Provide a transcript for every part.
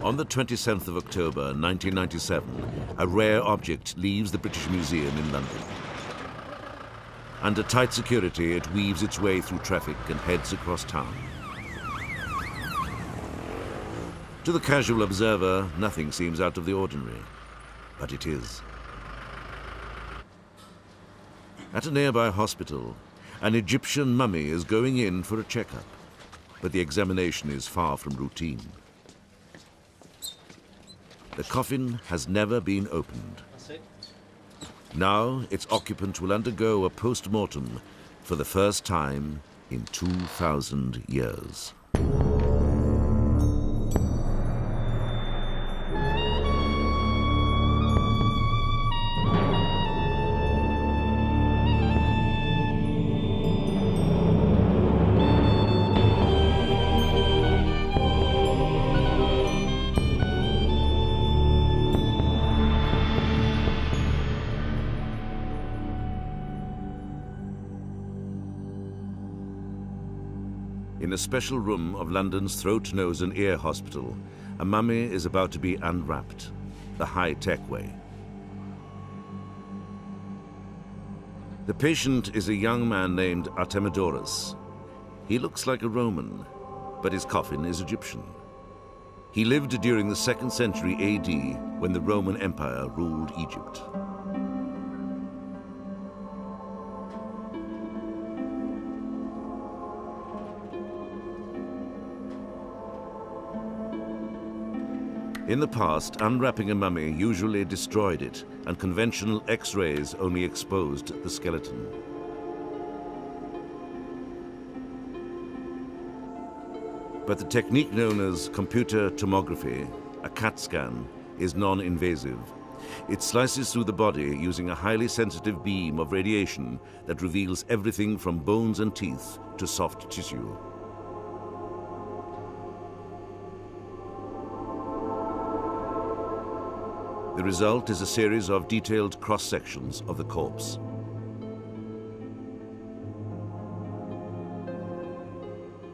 On the 27th of October 1997, a rare object leaves the British Museum in London. Under tight security, it weaves its way through traffic and heads across town. To the casual observer, nothing seems out of the ordinary, but it is. At a nearby hospital, an Egyptian mummy is going in for a checkup, but the examination is far from routine. The coffin has never been opened. Now, its occupant will undergo a post-mortem for the first time in 2,000 years. In a special room of London's Throat, Nose and Ear Hospital, a mummy is about to be unwrapped, the high-tech way. The patient is a young man named Artemidorus. He looks like a Roman, but his coffin is Egyptian. He lived during the 2nd century AD when the Roman Empire ruled Egypt. In the past, unwrapping a mummy usually destroyed it, and conventional X-rays only exposed the skeleton. But the technique known as computer tomography, a CAT scan, is non-invasive. It slices through the body using a highly sensitive beam of radiation that reveals everything from bones and teeth to soft tissue. The result is a series of detailed cross-sections of the corpse.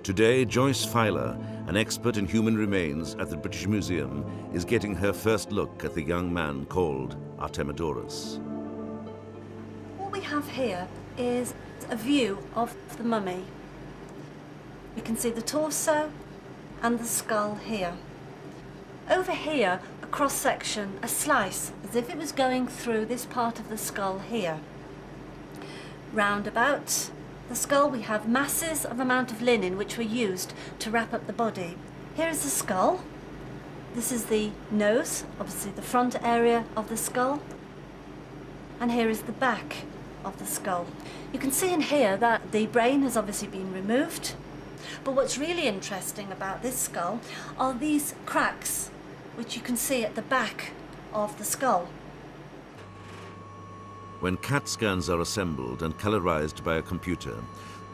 Today, Joyce Feiler, an expert in human remains at the British Museum, is getting her first look at the young man called Artemidorus. What we have here is a view of the mummy. We can see the torso and the skull here. Over here, a cross-section, a slice, as if it was going through this part of the skull here. Round about the skull we have masses of amount of linen which were used to wrap up the body. Here is the skull. This is the nose, obviously the front area of the skull. And here is the back of the skull. You can see in here that the brain has obviously been removed. But what's really interesting about this skull are these cracks which you can see at the back of the skull. When CAT scans are assembled and colorized by a computer,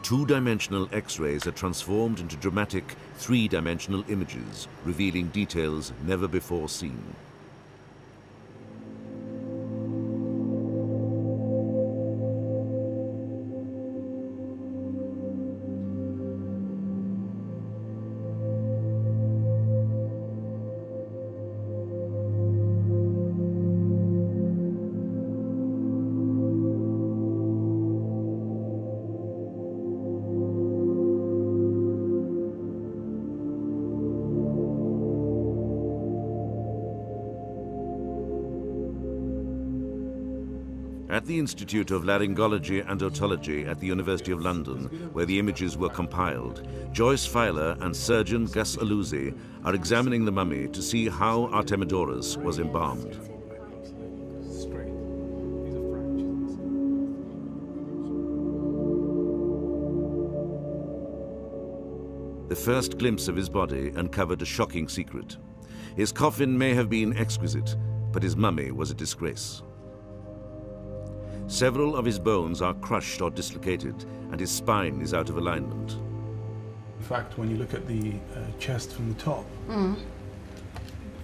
two-dimensional X-rays are transformed into dramatic three-dimensional images, revealing details never before seen. At the Institute of Laryngology and Otology at the University of London, where the images were compiled, Joyce Feiler and surgeon Gus Aluzzi are examining the mummy to see how Artemidorus was embalmed. The first glimpse of his body uncovered a shocking secret. His coffin may have been exquisite, but his mummy was a disgrace. Several of his bones are crushed or dislocated, and his spine is out of alignment. In fact, when you look at the chest from the top, you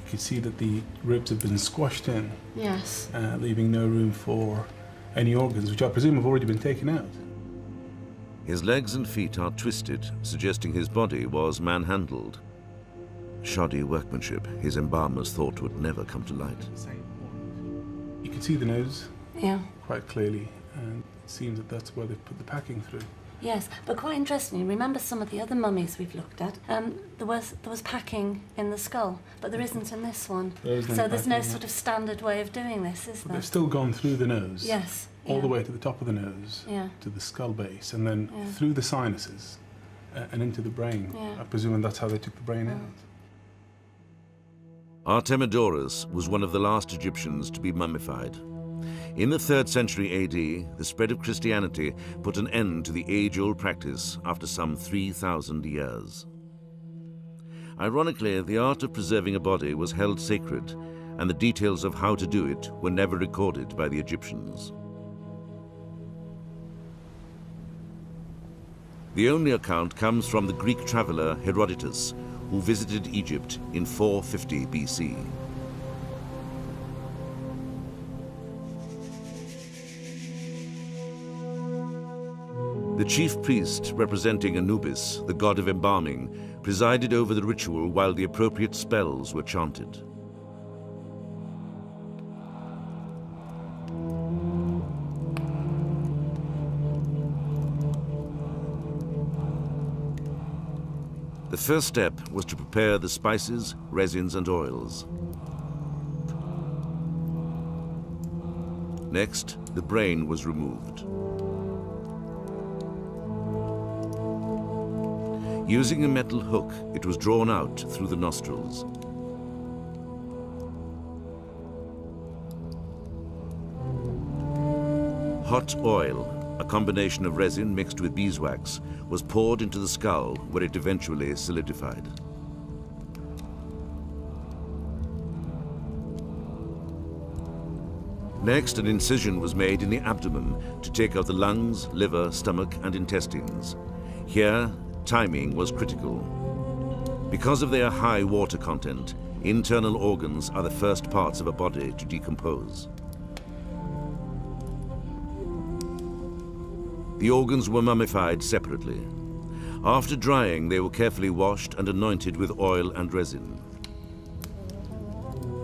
can see that the ribs have been squashed in, Yes. leaving no room for any organs, which I presume have already been taken out. His legs and feet are twisted, suggesting his body was manhandled. Shoddy workmanship his embalmers thought would never come to light. You can see the nose Yeah. quite clearly, and it seems that that's where they've put the packing through. Yes, but quite interesting. Remember some of the other mummies we've looked at? There was packing in the skull, but there isn't in this one. So there's no sort of standard way of doing this, is there? They've still gone through the nose. Yes. All the way to the top of the nose, Yeah. to the skull base, and then through the sinuses and into the brain. Yeah. I presume that's how they took the brain out. Artemidorus was one of the last Egyptians to be mummified. In the 3rd century AD, the spread of Christianity put an end to the age-old practice after some 3,000 years. Ironically, the art of preserving a body was held sacred, and the details of how to do it were never recorded by the Egyptians. The only account comes from the Greek traveller Herodotus, who visited Egypt in 450 BC. The chief priest, representing Anubis, the god of embalming, presided over the ritual while the appropriate spells were chanted. The first step was to prepare the spices, resins, and oils. Next, the brain was removed. Using a metal hook, it was drawn out through the nostrils. Hot oil, a combination of resin mixed with beeswax, was poured into the skull where it eventually solidified. Next, an incision was made in the abdomen to take out the lungs, liver, stomach, and intestines. Here, timing was critical. Because of their high water content, internal organs are the first parts of a body to decompose. The organs were mummified separately. After drying, they were carefully washed and anointed with oil and resin.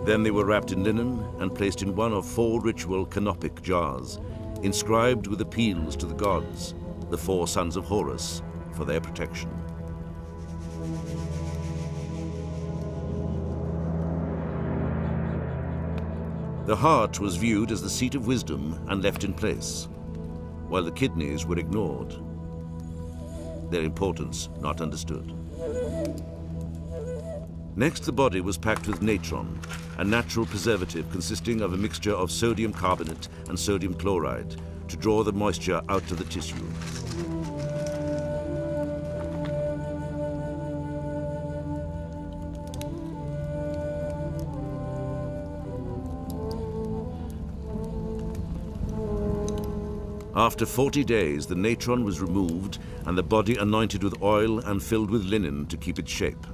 Then they were wrapped in linen and placed in one of 4 ritual canopic jars, inscribed with appeals to the gods, the 4 sons of Horus, for their protection. The heart was viewed as the seat of wisdom and left in place, while the kidneys were ignored, their importance not understood. Next, the body was packed with natron, a natural preservative consisting of a mixture of sodium carbonate and sodium chloride to draw the moisture out of the tissue. After 40 days, the natron was removed and the body anointed with oil and filled with linen to keep its shape.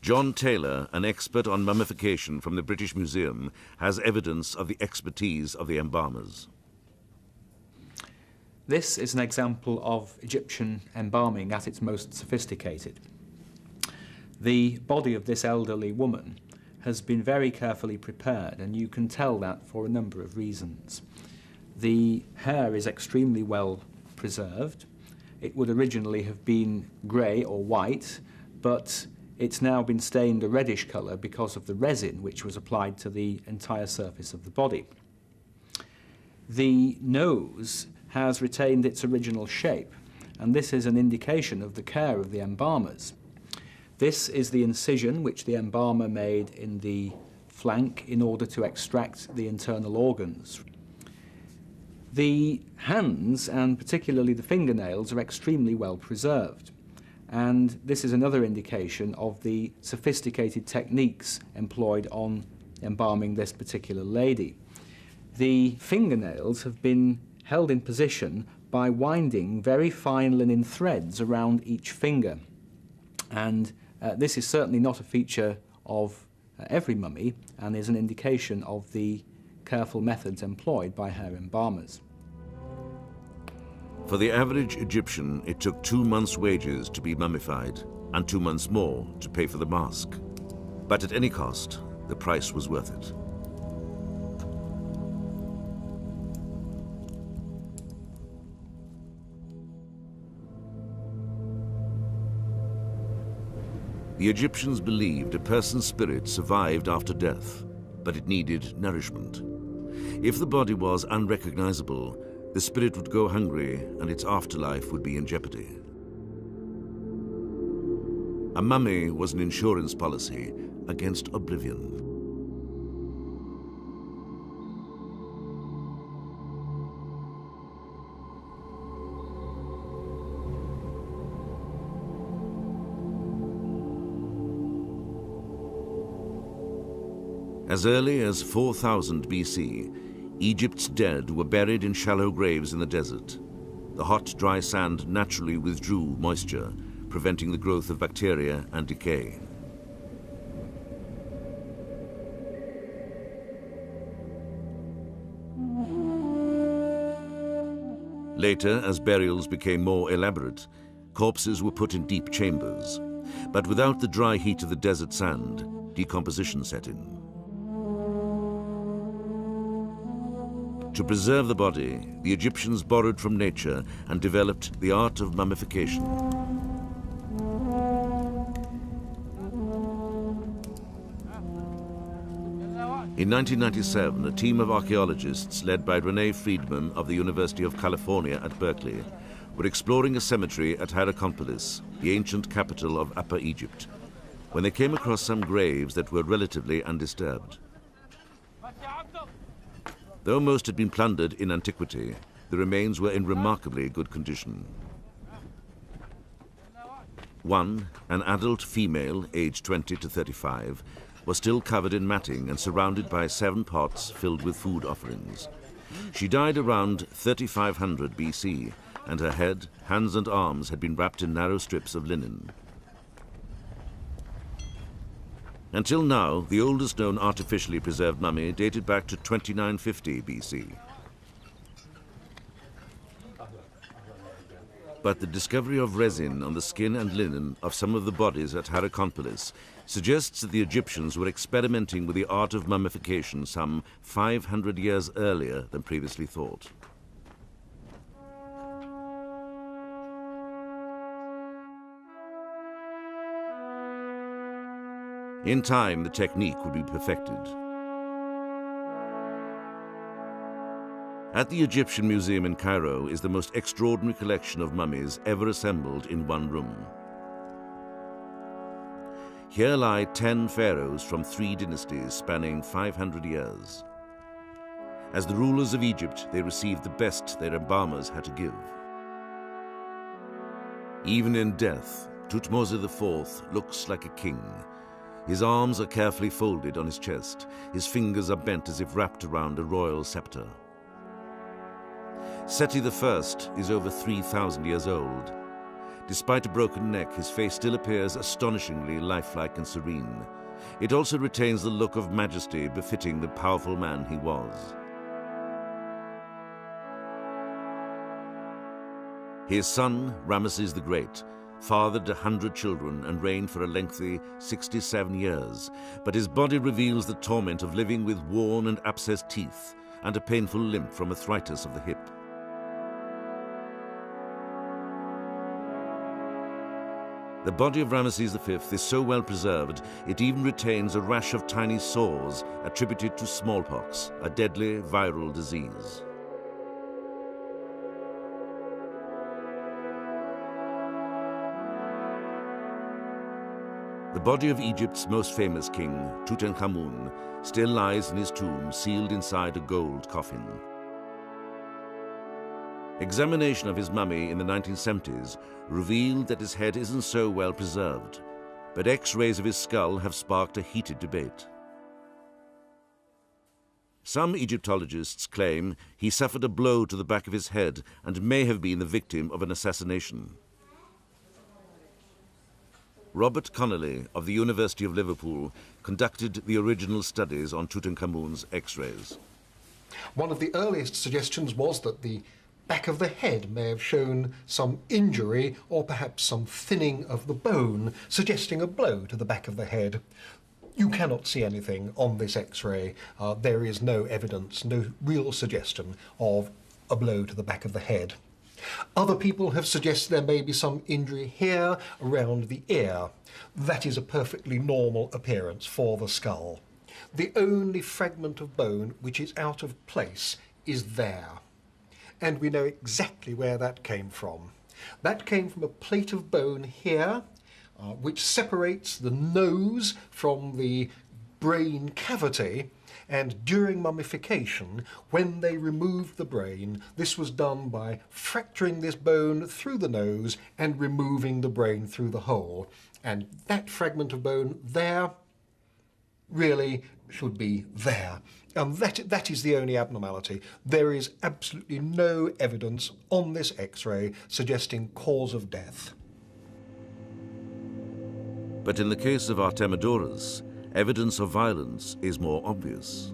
John Taylor, an expert on mummification from the British Museum, has evidence of the expertise of the embalmers. This is an example of Egyptian embalming at its most sophisticated. The body of this elderly woman has been very carefully prepared, and you can tell that for a number of reasons. The hair is extremely well preserved. It would originally have been grey or white, but it's now been stained a reddish colour because of the resin which was applied to the entire surface of the body. The nose has retained its original shape, and this is an indication of the care of the embalmers. This is the incision which the embalmer made in the flank in order to extract the internal organs. The hands, and particularly the fingernails, are extremely well preserved. And this is another indication of the sophisticated techniques employed on embalming this particular lady. the fingernails have been held in position by winding very fine linen threads around each finger. And this is certainly not a feature of every mummy and is an indication of the careful methods employed by her embalmers. For the average Egyptian, it took 2 months' wages to be mummified and 2 months more to pay for the mask. But at any cost, the price was worth it. The Egyptians believed a person's spirit survived after death, but it needed nourishment. If the body was unrecognizable, the spirit would go hungry and its afterlife would be in jeopardy. A mummy was an insurance policy against oblivion. As early as 4000 BC, Egypt's dead were buried in shallow graves in the desert. The hot, dry sand naturally withdrew moisture, preventing the growth of bacteria and decay. Later, as burials became more elaborate, corpses were put in deep chambers. But without the dry heat of the desert sand, decomposition set in. To preserve the body, the Egyptians borrowed from nature and developed the art of mummification. In 1997, a team of archaeologists led by Renee Friedman of the University of California at Berkeley were exploring a cemetery at Hierakonpolis, the ancient capital of Upper Egypt, when they came across some graves that were relatively undisturbed. Though most had been plundered in antiquity, the remains were in remarkably good condition. One, an adult female aged 20 to 35, was still covered in matting and surrounded by 7 pots filled with food offerings. She died around 3500 BC, and her head, hands and arms had been wrapped in narrow strips of linen. Until now, the oldest known artificially preserved mummy dated back to 2950 BC. But the discovery of resin on the skin and linen of some of the bodies at Hierakonpolis suggests that the Egyptians were experimenting with the art of mummification some 500 years earlier than previously thought. In time, the technique would be perfected. At the Egyptian Museum in Cairo is the most extraordinary collection of mummies ever assembled in one room. Here lie 10 pharaohs from 3 dynasties spanning 500 years. As the rulers of Egypt, they received the best their embalmers had to give. Even in death, Thutmose IV looks like a king. His arms are carefully folded on his chest. His fingers are bent as if wrapped around a royal scepter. Seti I is over 3,000 years old. Despite a broken neck, his face still appears astonishingly lifelike and serene. It also retains the look of majesty befitting the powerful man he was. His son, Ramesses the Great, fathered 100 children and reigned for a lengthy 67 years, but his body reveals the torment of living with worn and abscessed teeth and a painful limp from arthritis of the hip. The body of Ramesses V is so well preserved, it even retains a rash of tiny sores attributed to smallpox, a deadly viral disease. The body of Egypt's most famous king, Tutankhamun, still lies in his tomb sealed inside a gold coffin. Examination of his mummy in the 1970s revealed that his head isn't so well preserved, but X-rays of his skull have sparked a heated debate. Some Egyptologists claim he suffered a blow to the back of his head and may have been the victim of an assassination. Robert Connolly of the University of Liverpool conducted the original studies on Tutankhamun's X-rays. One of the earliest suggestions was that the back of the head may have shown some injury or perhaps some thinning of the bone, suggesting a blow to the back of the head. You cannot see anything on this X-ray. There is no evidence, no real suggestion of a blow to the back of the head. Other people have suggested there may be some injury here around the ear. That is a perfectly normal appearance for the skull. The only fragment of bone which is out of place is there. And we know exactly where that came from. That came from a plate of bone here, which separates the nose from the brain cavity. And during mummification, when they removed the brain, this was done by fracturing this bone through the nose and removing the brain through the hole. And that fragment of bone there really should be there. And that is the only abnormality. There is absolutely no evidence on this X-ray suggesting cause of death. But in the case of Artemidorus, evidence of violence is more obvious.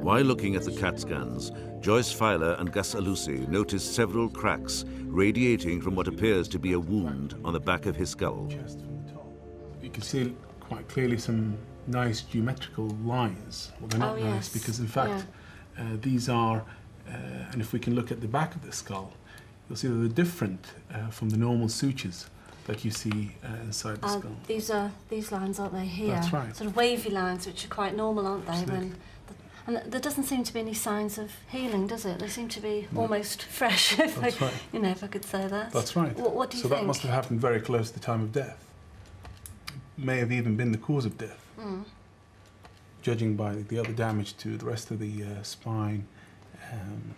While looking at the CAT scans, Joyce Feiler and Gus Alusi noticed several cracks radiating from what appears to be a wound on the back of his skull. Chest from the top. You can see quite clearly some nice geometrical lines. Well, they're not nice because, in fact, these are, and if we can look at the back of the skull, you'll see that they're different from the normal sutures that you see inside the skull. These lines, aren't they, here? That's right. Sort of wavy lines, which are quite normal, aren't they? And there doesn't seem to be any signs of healing, does it? They seem to be almost fresh, if I could say that. That's right. What do you think? So that must have happened very close to the time of death. May have even been the cause of death, judging by the other damage to the rest of the spine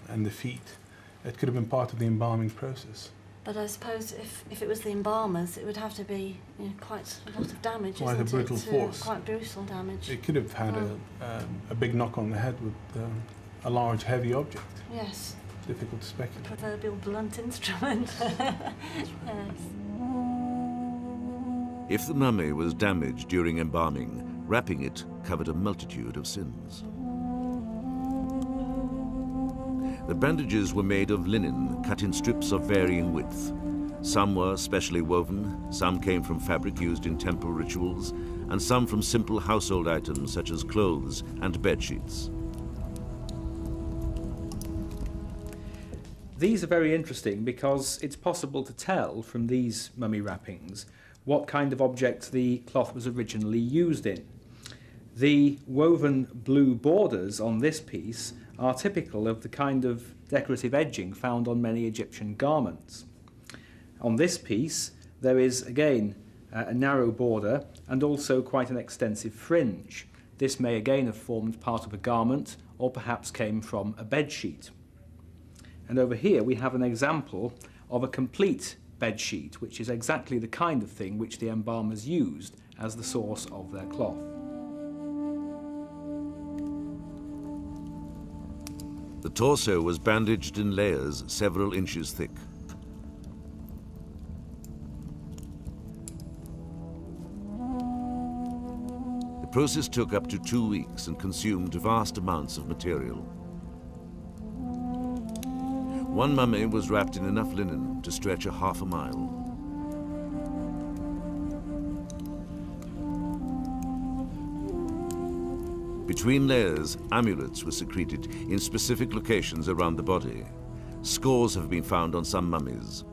and the feet. It could have been part of the embalming process. But I suppose if it was the embalmers, it would have to be quite a lot of damage, quite a brutal force. Quite brutal damage. It could have had a big knock on the head with a large, heavy object. Yes. Difficult to speculate. Proverbial blunt instrument. Yes. If the mummy was damaged during embalming, wrapping it covered a multitude of sins. The bandages were made of linen cut in strips of varying width. Some were specially woven, some came from fabric used in temple rituals, and some from simple household items such as clothes and bed sheets. These are very interesting because it's possible to tell from these mummy wrappings what kind of object the cloth was originally used in. The woven blue borders on this piece are typical of the kind of decorative edging found on many Egyptian garments. On this piece, there is again a narrow border and also quite an extensive fringe. This may again have formed part of a garment or perhaps came from a bed sheet. And over here we have an example of a complete bed sheet, which is exactly the kind of thing which the embalmers used as the source of their cloth. The torso was bandaged in layers several inches thick. The process took up to 2 weeks and consumed vast amounts of material. One mummy was wrapped in enough linen to stretch a half a mile. Between layers, amulets were secreted in specific locations around the body. Scores have been found on some mummies.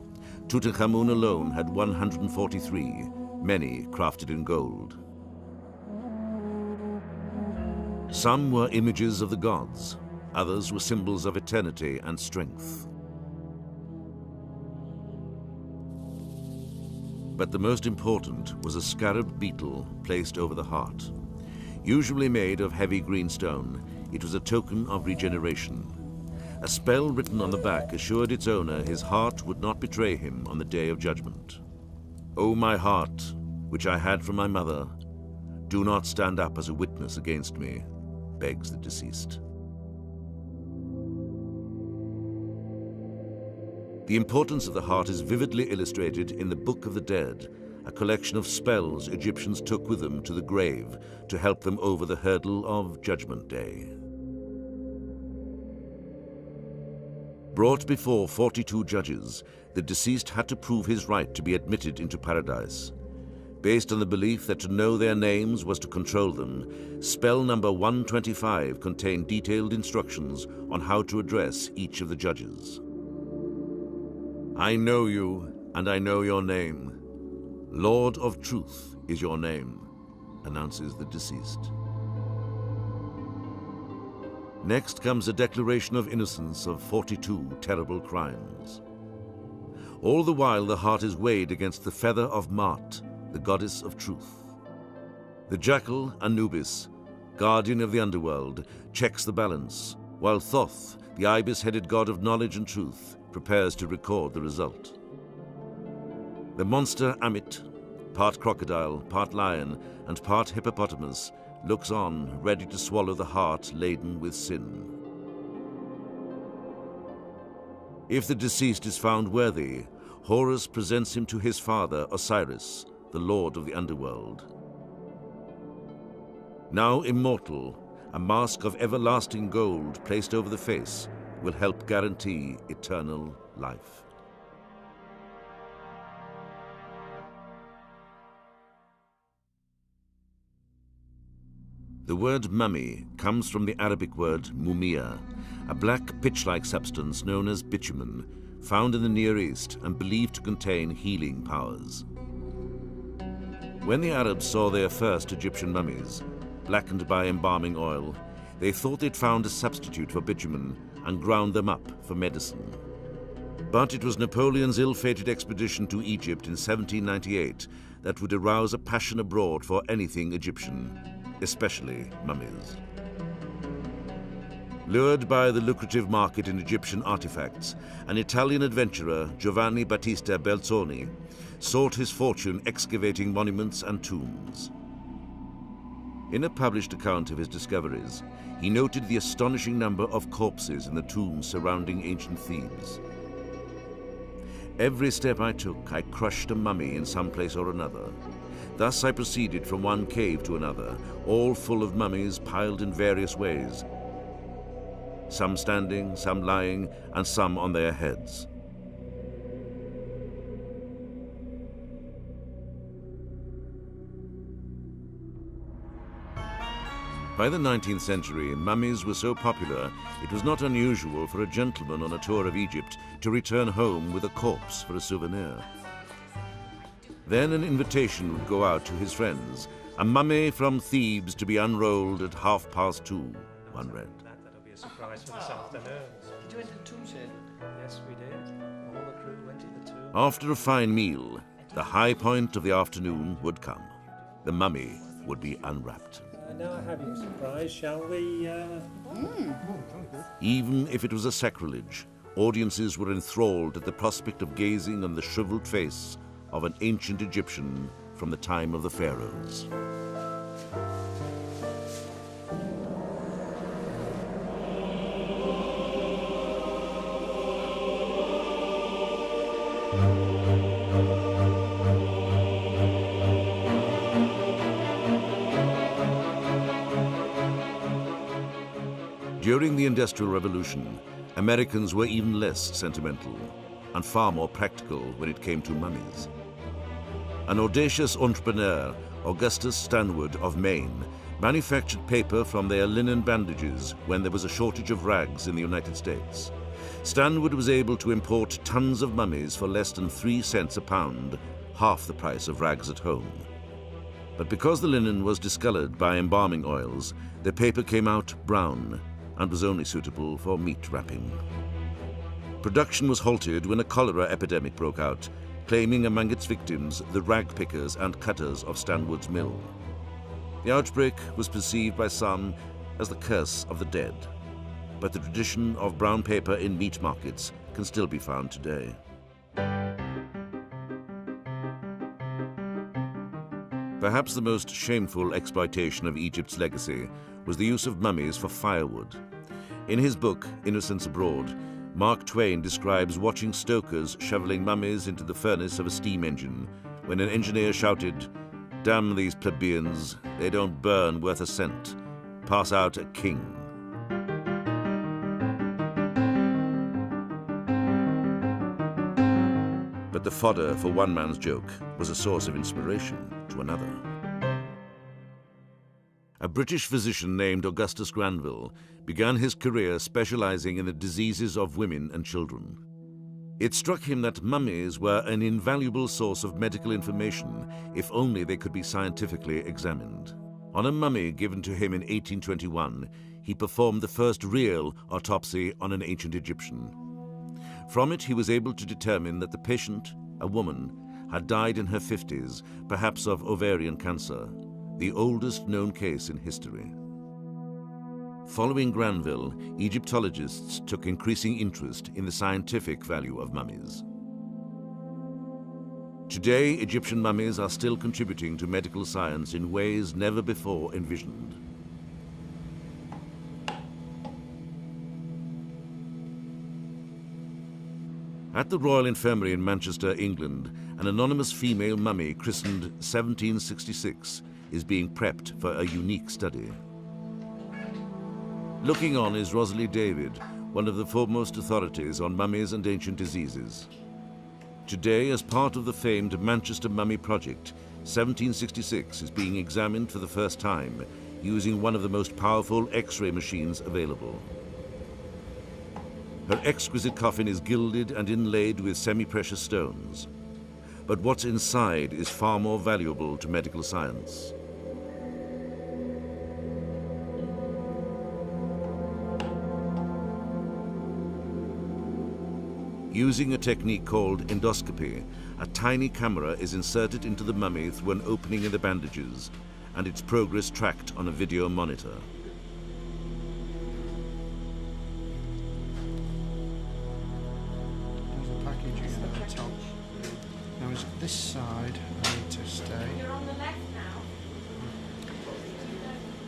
Tutankhamun alone had 143, many crafted in gold. Some were images of the gods, others were symbols of eternity and strength. But the most important was a scarab beetle placed over the heart. Usually made of heavy green stone, it was a token of regeneration. A spell written on the back assured its owner his heart would not betray him on the day of judgment. "O my heart, which I had from my mother, do not stand up as a witness against me," begs the deceased. The importance of the heart is vividly illustrated in the Book of the Dead, a collection of spells Egyptians took with them to the grave to help them over the hurdle of Judgment Day. Brought before 42 judges, the deceased had to prove his right to be admitted into paradise. Based on the belief that to know their names was to control them, spell number 125 contained detailed instructions on how to address each of the judges. "I know you, and I know your name. Lord of Truth is your name," announces the deceased. Next comes a declaration of innocence of 42 terrible crimes. All the while the heart is weighed against the feather of Maat, the goddess of truth. The jackal, Anubis, guardian of the underworld, checks the balance, while Thoth, the ibis-headed god of knowledge and truth, prepares to record the result. The monster Amit, part crocodile, part lion, and part hippopotamus, looks on, ready to swallow the heart laden with sin. If the deceased is found worthy, Horus presents him to his father, Osiris, the lord of the underworld. Now immortal, a mask of everlasting gold placed over the face will help guarantee eternal life. The word mummy comes from the Arabic word mumia, a black pitch-like substance known as bitumen, found in the Near East and believed to contain healing powers. When the Arabs saw their first Egyptian mummies, blackened by embalming oil, they thought they'd found a substitute for bitumen and ground them up for medicine. But it was Napoleon's ill-fated expedition to Egypt in 1798 that would arouse a passion abroad for anything Egyptian, especially mummies. Lured by the lucrative market in Egyptian artifacts, an Italian adventurer, Giovanni Battista Belzoni, sought his fortune excavating monuments and tombs. In a published account of his discoveries, he noted the astonishing number of corpses in the tombs surrounding ancient Thebes. "Every step I took, I crushed a mummy in some place or another. Thus I proceeded from one cave to another, all full of mummies piled in various ways, some standing, some lying, and some on their heads. By the 19th century, mummies were so popular, it was not unusual for a gentleman on a tour of Egypt to return home with a corpse for a souvenir. Then an invitation would go out to his friends, a mummy from Thebes to be unrolled at 2:30, one read. That'll be a surprise for this afternoon. Did you enter the tombs then? Yes, we did. All the crew went to the tomb. After a fine meal, the high point of the afternoon would come. The mummy would be unwrapped. Now I have you a surprise, shall we? Even if it was a sacrilege, audiences were enthralled at the prospect of gazing on the shriveled face of an ancient Egyptian from the time of the pharaohs. During the Industrial Revolution, Americans were even less sentimental and far more practical when it came to mummies. An audacious entrepreneur, Augustus Stanwood of Maine, manufactured paper from their linen bandages when there was a shortage of rags in the United States. Stanwood was able to import tons of mummies for less than 3 cents a pound, half the price of rags at home. But because the linen was discolored by embalming oils, the paper came out brown and was only suitable for meat wrapping. Production was halted when a cholera epidemic broke out, claiming among its victims the rag pickers and cutters of Stanwood's mill. The outbreak was perceived by some as the curse of the dead, but the tradition of brown paper in meat markets can still be found today. Perhaps the most shameful exploitation of Egypt's legacy was the use of mummies for firewood. In his book, Innocents Abroad, Mark Twain describes watching stokers shoveling mummies into the furnace of a steam engine when an engineer shouted, "Damn these plebeians, they don't burn worth a cent. Pass out a king." But the fodder for one man's joke was a source of inspiration to another. A British physician named Augustus Granville began his career specializing in the diseases of women and children. It struck him that mummies were an invaluable source of medical information if only they could be scientifically examined. On a mummy given to him in 1821, he performed the first real autopsy on an ancient Egyptian. From it, he was able to determine that the patient, a woman, had died in her 50s, perhaps of ovarian cancer, the oldest known case in history. Following Granville, Egyptologists took increasing interest in the scientific value of mummies. Today, Egyptian mummies are still contributing to medical science in ways never before envisioned. At the Royal Infirmary in Manchester, England, an anonymous female mummy christened 1766 is being prepped for a unique study. Looking on is Rosalie David, one of the foremost authorities on mummies and ancient diseases. Today, as part of the famed Manchester Mummy Project, 1766 is being examined for the first time using one of the most powerful X-ray machines available. Her exquisite coffin is gilded and inlaid with semi-precious stones. But what's inside is far more valuable to medical science. Using a technique called endoscopy, a tiny camera is inserted into the mummy through an opening in the bandages, and its progress tracked on a video monitor. There's the packaging at the top. Now is it this side I need to stay? You're on the left now.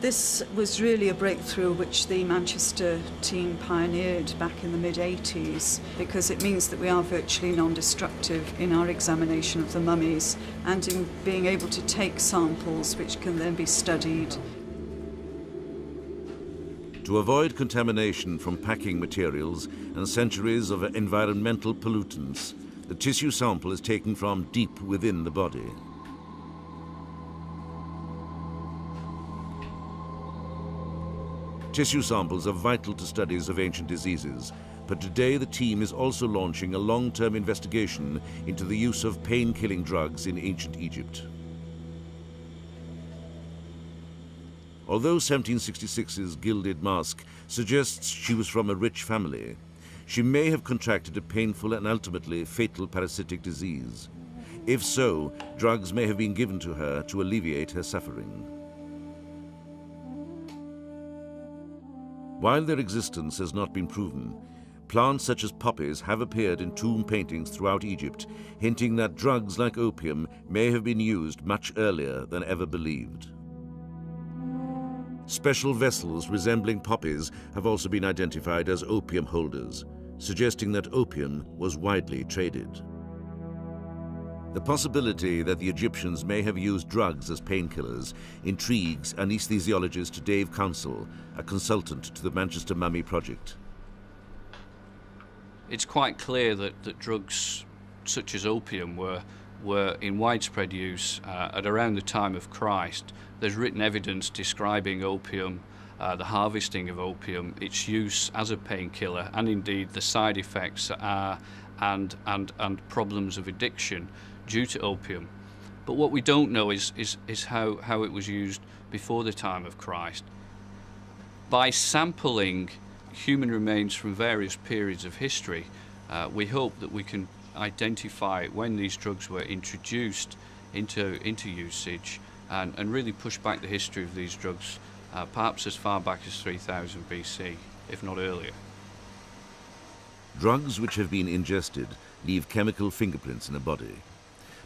This was really a breakthrough which the Manchester team pioneered back in the mid-80s, because it means that we are virtually non-destructive in our examination of the mummies and in being able to take samples which can then be studied. To avoid contamination from packing materials and centuries of environmental pollutants, the tissue sample is taken from deep within the body. Tissue samples are vital to studies of ancient diseases, but today the team is also launching a long-term investigation into the use of pain-killing drugs in ancient Egypt. Although 1766's gilded mask suggests she was from a rich family, she may have contracted a painful and ultimately fatal parasitic disease. If so, drugs may have been given to her to alleviate her suffering. While their existence has not been proven, plants such as poppies have appeared in tomb paintings throughout Egypt, hinting that drugs like opium may have been used much earlier than ever believed. Special vessels resembling poppies have also been identified as opium holders, suggesting that opium was widely traded. The possibility that the Egyptians may have used drugs as painkillers intrigues anesthesiologist Dave Council, a consultant to the Manchester Mummy Project. It's quite clear that drugs such as opium were in widespread use at around the time of Christ. There's written evidence describing opium, the harvesting of opium, its use as a painkiller, and indeed the side effects and problems of addiction due to opium. But what we don't know is how it was used before the time of Christ. By sampling human remains from various periods of history, we hope that we can identify when these drugs were introduced into usage and really push back the history of these drugs, perhaps as far back as 3000 BC, if not earlier. Drugs which have been ingested leave chemical fingerprints in a body.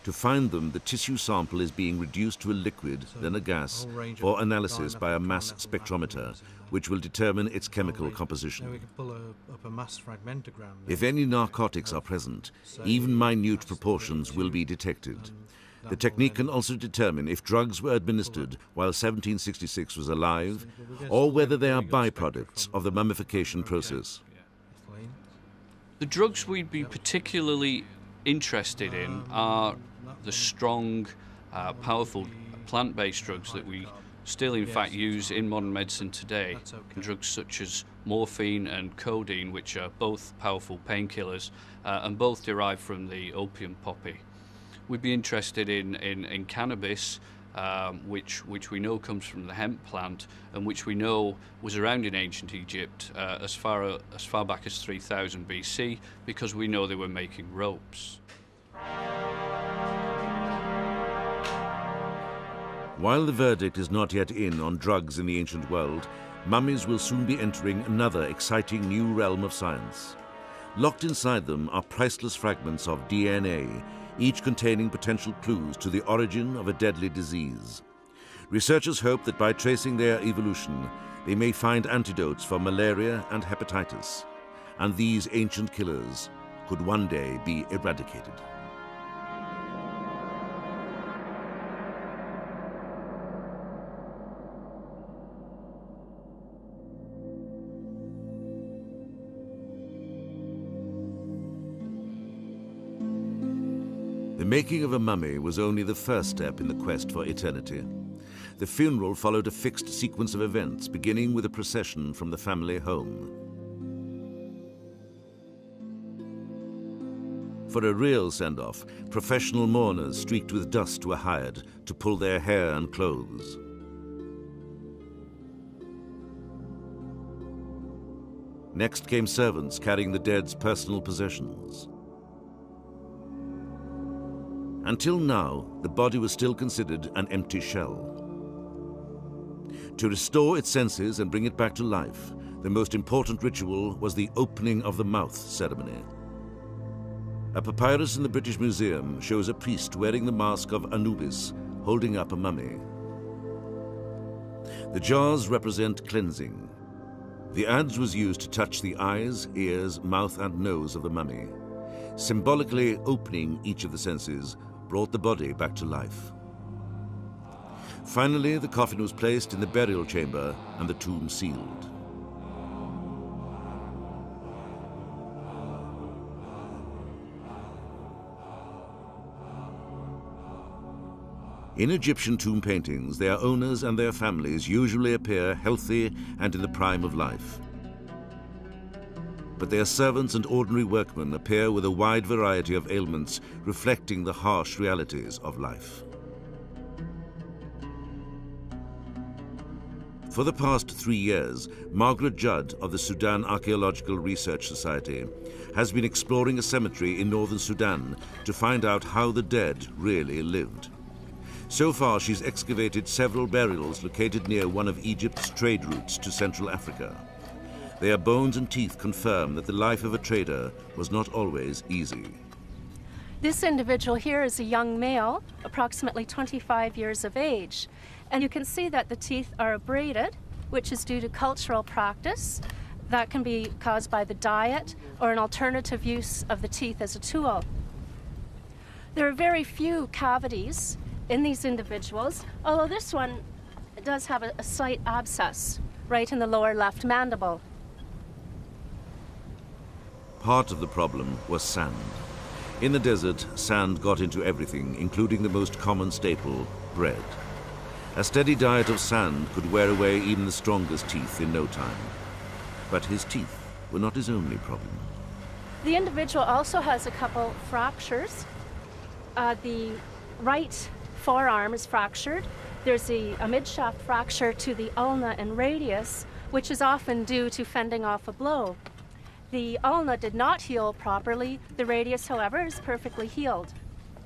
To find them, the tissue sample is being reduced to a liquid, then a gas, for analysis by a mass spectrometer, which will determine its chemical composition. If any narcotics are present, even minute proportions will be detected. The technique can also determine if drugs were administered while 1766 was alive, or whether they are byproducts of the mummification process. The drugs we'd be particularly interested in are the strong, powerful plant-based drugs that we still in fact use in modern medicine today. Drugs such as morphine and codeine, which are both powerful painkillers and both derived from the opium poppy. We'd be interested in cannabis, which we know comes from the hemp plant and which we know was around in ancient Egypt as far back as 3000 BC, because we know they were making ropes. While the verdict is not yet in on drugs in the ancient world, mummies will soon be entering another exciting new realm of science. Locked inside them are priceless fragments of DNA, each containing potential clues to the origin of a deadly disease. Researchers hope that by tracing their evolution, they may find antidotes for malaria and hepatitis, and these ancient killers could one day be eradicated. The making of a mummy was only the first step in the quest for eternity. The funeral followed a fixed sequence of events, beginning with a procession from the family home. For a real send-off, professional mourners streaked with dust were hired to pull their hair and clothes. Next came servants carrying the dead's personal possessions. Until now, the body was still considered an empty shell. To restore its senses and bring it back to life, the most important ritual was the opening of the mouth ceremony. A papyrus in the British Museum shows a priest wearing the mask of Anubis, holding up a mummy. The jars represent cleansing. The adze was used to touch the eyes, ears, mouth and nose of the mummy. Symbolically opening each of the senses brought the body back to life. Finally, the coffin was placed in the burial chamber and the tomb sealed. In Egyptian tomb paintings, their owners and their families usually appear healthy and in the prime of life. But their servants and ordinary workmen appear with a wide variety of ailments, reflecting the harsh realities of life. For the past 3 years, Margaret Judd of the Sudan Archaeological Research Society has been exploring a cemetery in northern Sudan to find out how the dead really lived. So far, she's excavated several burials located near one of Egypt's trade routes to Central Africa. Their bones and teeth confirm that the life of a trader was not always easy. This individual here is a young male, approximately 25 years of age. And you can see that the teeth are abraded, which is due to cultural practice. That can be caused by the diet or an alternative use of the teeth as a tool. There are very few cavities in these individuals, although this one does have a slight abscess right in the lower left mandible. Part of the problem was sand. In the desert, sand got into everything, including the most common staple, bread. A steady diet of sand could wear away even the strongest teeth in no time. But his teeth were not his only problem. The individual also has a couple fractures. The right forearm is fractured. There's a midshaft fracture to the ulna and radius, which is often due to fending off a blow. The ulna did not heal properly. The radius, however, is perfectly healed.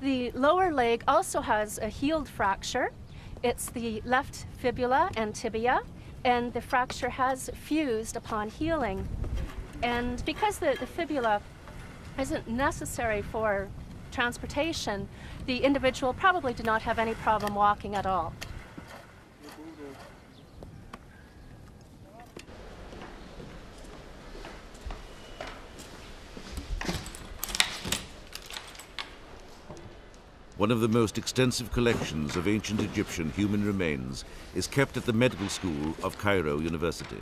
The lower leg also has a healed fracture. It's the left fibula and tibia, and the fracture has fused upon healing. And because the fibula isn't necessary for transportation, the individual probably did not have any problem walking at all. One of the most extensive collections of ancient Egyptian human remains is kept at the Medical School of Cairo University.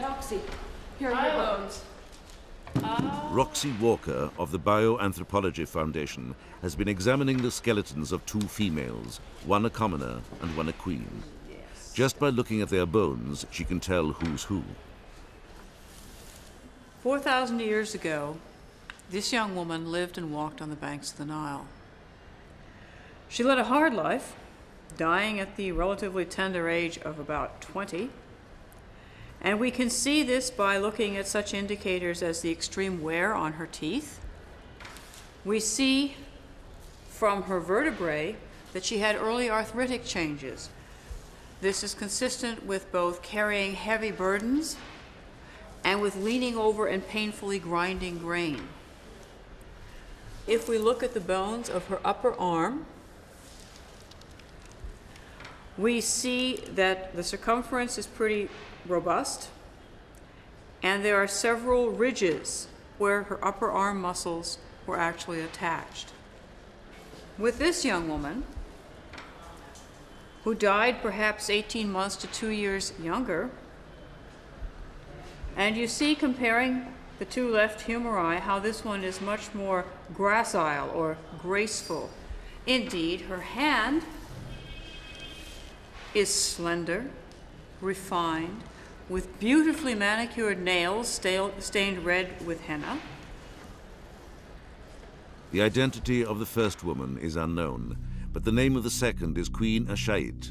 Roxy, here are your bones. Roxy Walker of the Bioanthropology Foundation has been examining the skeletons of two females, one a commoner and one a queen. Just by looking at their bones, she can tell who's who. 4,000 years ago, this young woman lived and walked on the banks of the Nile. She led a hard life, dying at the relatively tender age of about 20. And we can see this by looking at such indicators as the extreme wear on her teeth. We see from her vertebrae that she had early arthritic changes. This is consistent with both carrying heavy burdens and with leaning over and painfully grinding grain. If we look at the bones of her upper arm, we see that the circumference is pretty robust, and there are several ridges where her upper arm muscles were actually attached. With this young woman, who died perhaps 18 months to 2 years younger, and you see, comparing the two left humeri, how this one is much more gracile or graceful. Indeed, her hand is slender, refined, with beautifully manicured nails stained red with henna. The identity of the first woman is unknown, but the name of the second is Queen Ashait.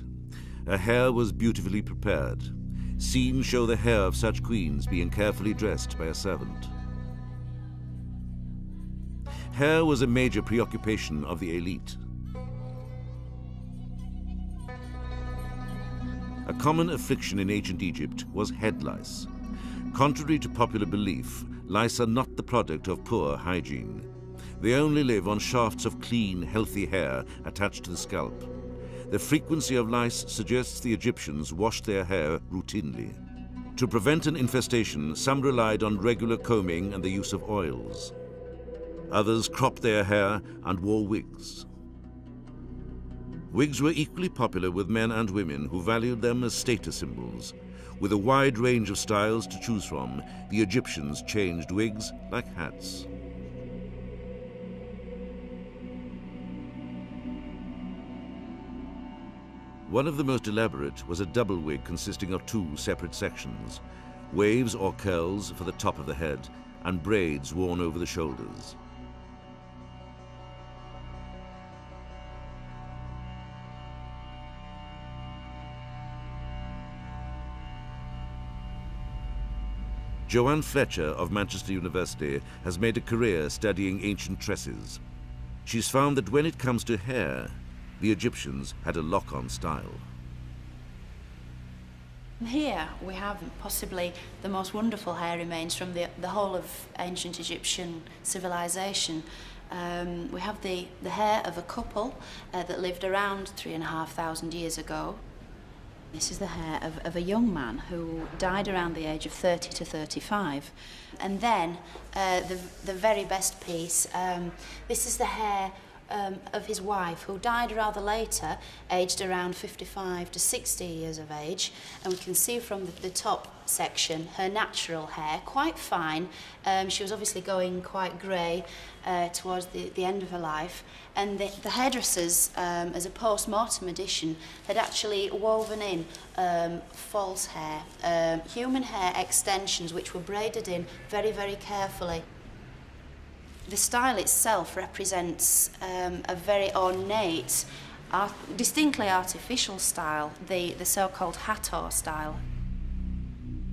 Her hair was beautifully prepared. Scenes show the hair of such queens being carefully dressed by a servant. Hair was a major preoccupation of the elite. A common affliction in ancient Egypt was head lice. Contrary to popular belief, lice are not the product of poor hygiene. They only live on shafts of clean, healthy hair attached to the scalp. The frequency of lice suggests the Egyptians washed their hair routinely. To prevent an infestation, some relied on regular combing and the use of oils. Others cropped their hair and wore wigs. Wigs were equally popular with men and women who valued them as status symbols. With a wide range of styles to choose from, the Egyptians changed wigs like hats. One of the most elaborate was a double wig consisting of two separate sections, waves or curls for the top of the head, and braids worn over the shoulders. Joanne Fletcher of Manchester University has made a career studying ancient tresses. She's found that when it comes to hair, the Egyptians had a lock-on style. Here we have possibly the most wonderful hair remains from the whole of ancient Egyptian civilization. We have the hair of a couple that lived around 3,500 years ago. This is the hair of a young man who died around the age of 30 to 35. And then the very best piece, this is the hair of his wife, who died rather later, aged around 55 to 60 years of age. And we can see from the top section her natural hair, quite fine. She was obviously going quite grey towards the end of her life. And the hairdressers, as a post-mortem addition, had actually woven in false hair, human hair extensions, which were braided in very, very carefully. The style itself represents a very ornate, distinctly artificial style, the so-called Hathor style.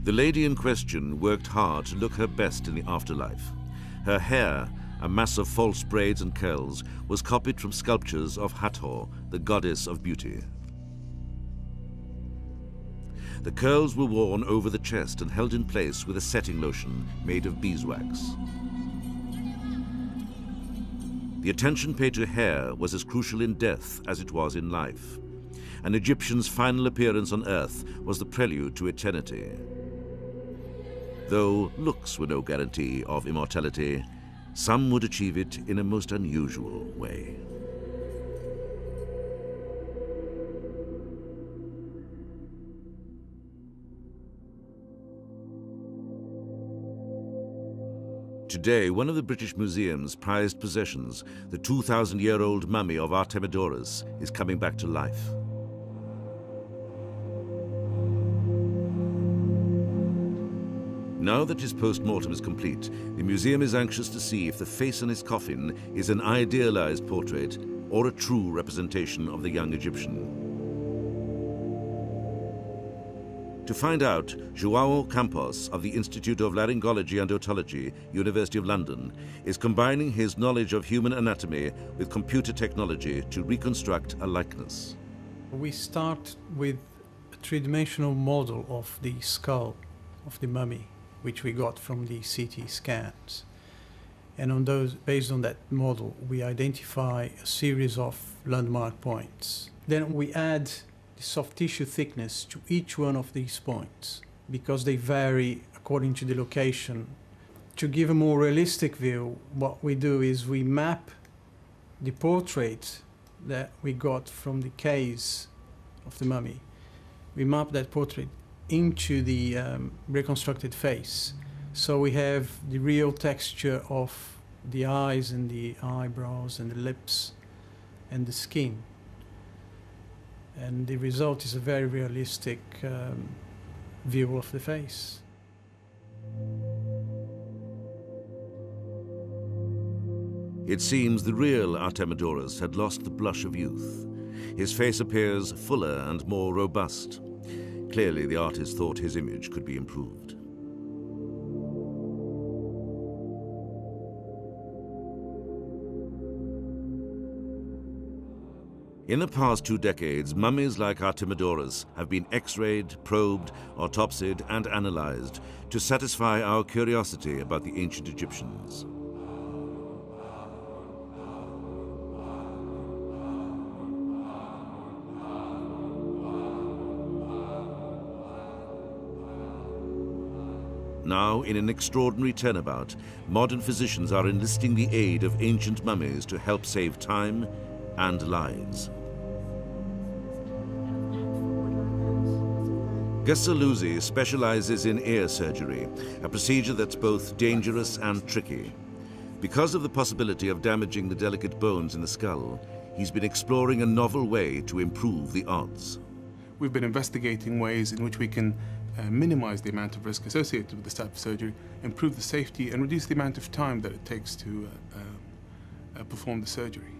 The lady in question worked hard to look her best in the afterlife. Her hair, a mass of false braids and curls, was copied from sculptures of Hathor, the goddess of beauty. The curls were worn over the chest and held in place with a setting lotion made of beeswax. The attention paid to hair was as crucial in death as it was in life. An Egyptian's final appearance on earth was the prelude to eternity. Though looks were no guarantee of immortality, some would achieve it in a most unusual way. Today, one of the British Museum's prized possessions, the 2,000-year-old mummy of Artemidorus, is coming back to life. Now that his post-mortem is complete, the museum is anxious to see if the face on his coffin is an idealized portrait or a true representation of the young Egyptian. To find out, João Campos of the Institute of Laryngology and Otology, University of London, is combining his knowledge of human anatomy with computer technology to reconstruct a likeness. We start with a three-dimensional model of the skull of the mummy, which we got from the CT scans. And based on that model, we identify a series of landmark points. Then we add the soft tissue thickness to each one of these points, because they vary according to the location. To give a more realistic view, what we do is we map the portrait that we got from the case of the mummy. We map that portrait into the reconstructed face. So we have the real texture of the eyes and the eyebrows and the lips and the skin. And the result is a very realistic view of the face. It seems the real Artemidorus had lost the blush of youth. His face appears fuller and more robust. Clearly, the artist thought his image could be improved. In the past 2 decades, mummies like Artemidorus have been X-rayed, probed, autopsied, and analyzed to satisfy our curiosity about the ancient Egyptians. Now, in an extraordinary turnabout, modern physicians are enlisting the aid of ancient mummies to help save time and lives. Gassaluzzi specializes in ear surgery, a procedure that's both dangerous and tricky. Because of the possibility of damaging the delicate bones in the skull, he's been exploring a novel way to improve the odds. We've been investigating ways in which we can minimize the amount of risk associated with this type of surgery, improve the safety, and reduce the amount of time that it takes to perform the surgery.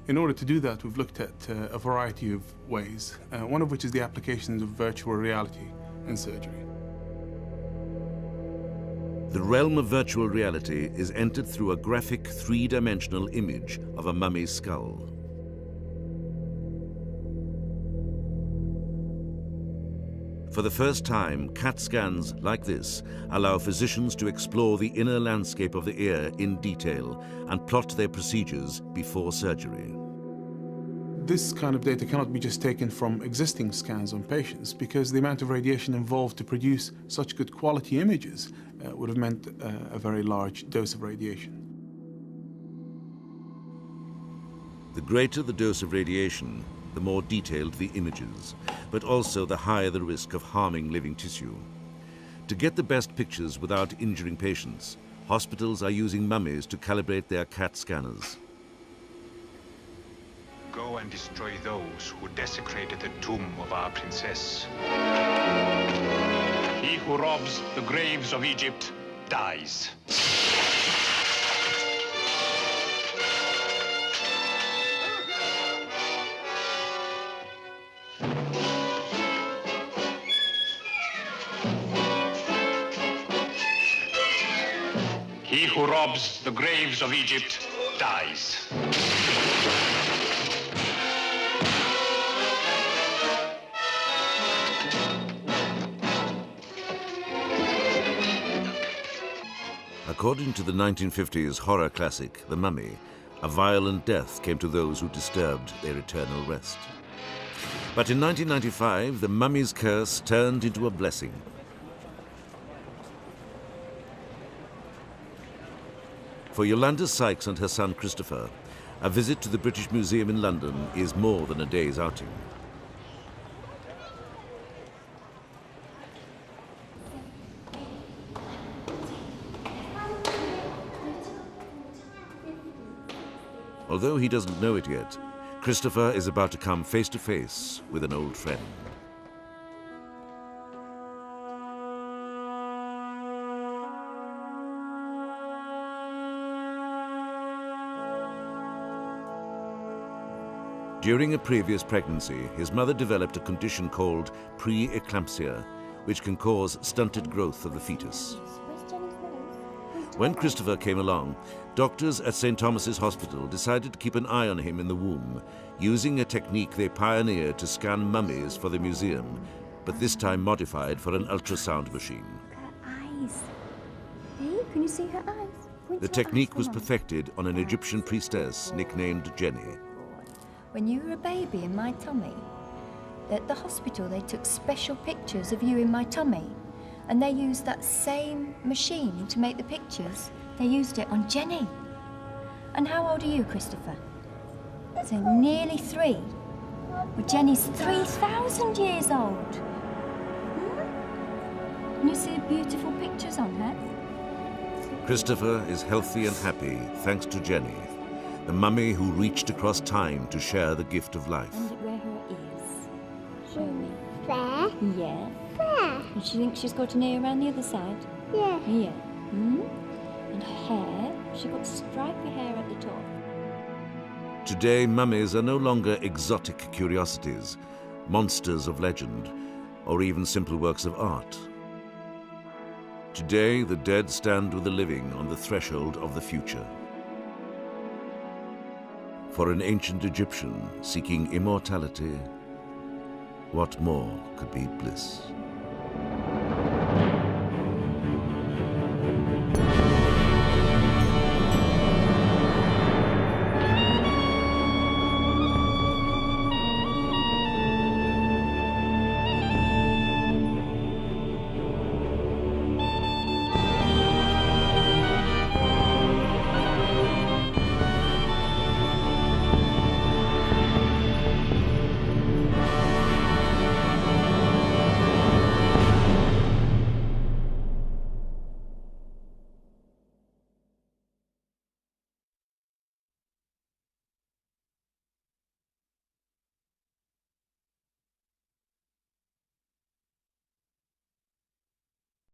In order to do that, we've looked at a variety of ways, one of which is the applications of virtual reality in surgery. The realm of virtual reality is entered through a graphic 3-dimensional image of a mummy's skull. For the first time, CAT scans like this allow physicians to explore the inner landscape of the ear in detail and plot their procedures before surgery. This kind of data cannot be just taken from existing scans on patients, because the amount of radiation involved to produce such good quality images would have meant a very large dose of radiation. The greater the dose of radiation, the more detailed the images, but also the higher the risk of harming living tissue. To get the best pictures without injuring patients, hospitals are using mummies to calibrate their CAT scanners. Go and destroy those who desecrated the tomb of our princess. He who robs the graves of Egypt dies. He who robs robs the graves of Egypt dies. According to the 1950s horror classic, The Mummy, a violent death came to those who disturbed their eternal rest. But in 1995, the mummy's curse turned into a blessing. For Yolanda Sykes and her son Christopher, a visit to the British Museum in London is more than a day's outing. Although he doesn't know it yet, Christopher is about to come face to face with an old friend. During a previous pregnancy, his mother developed a condition called pre-eclampsia, which can cause stunted growth of the fetus. When Christopher came along, doctors at St. Thomas's Hospital decided to keep an eye on him in the womb, using a technique they pioneered to scan mummies for the museum, but this time modified for an ultrasound machine. Her eyes. Hey, can you see her eyes? The technique was perfected on an Egyptian priestess nicknamed Jenny. When you were a baby in my tummy, at the hospital they took special pictures of you in my tummy, and they used that same machine to make the pictures. They used it on Jenny. And how old are you, Christopher? So nearly 3. Well, Jenny's 3,000 years old. And you see beautiful pictures on her. Christopher is healthy and happy thanks to Jenny, the mummy who reached across time to share the gift of life. And where her ears. Show me. There. Yeah. There. And she thinks she's got an ear around the other side? Yeah. Yeah. Hmm? And her hair, she got stripy hair at the top. Today, mummies are no longer exotic curiosities, monsters of legend, or even simple works of art. Today, the dead stand with the living on the threshold of the future. For an ancient Egyptian seeking immortality, what more could be bliss?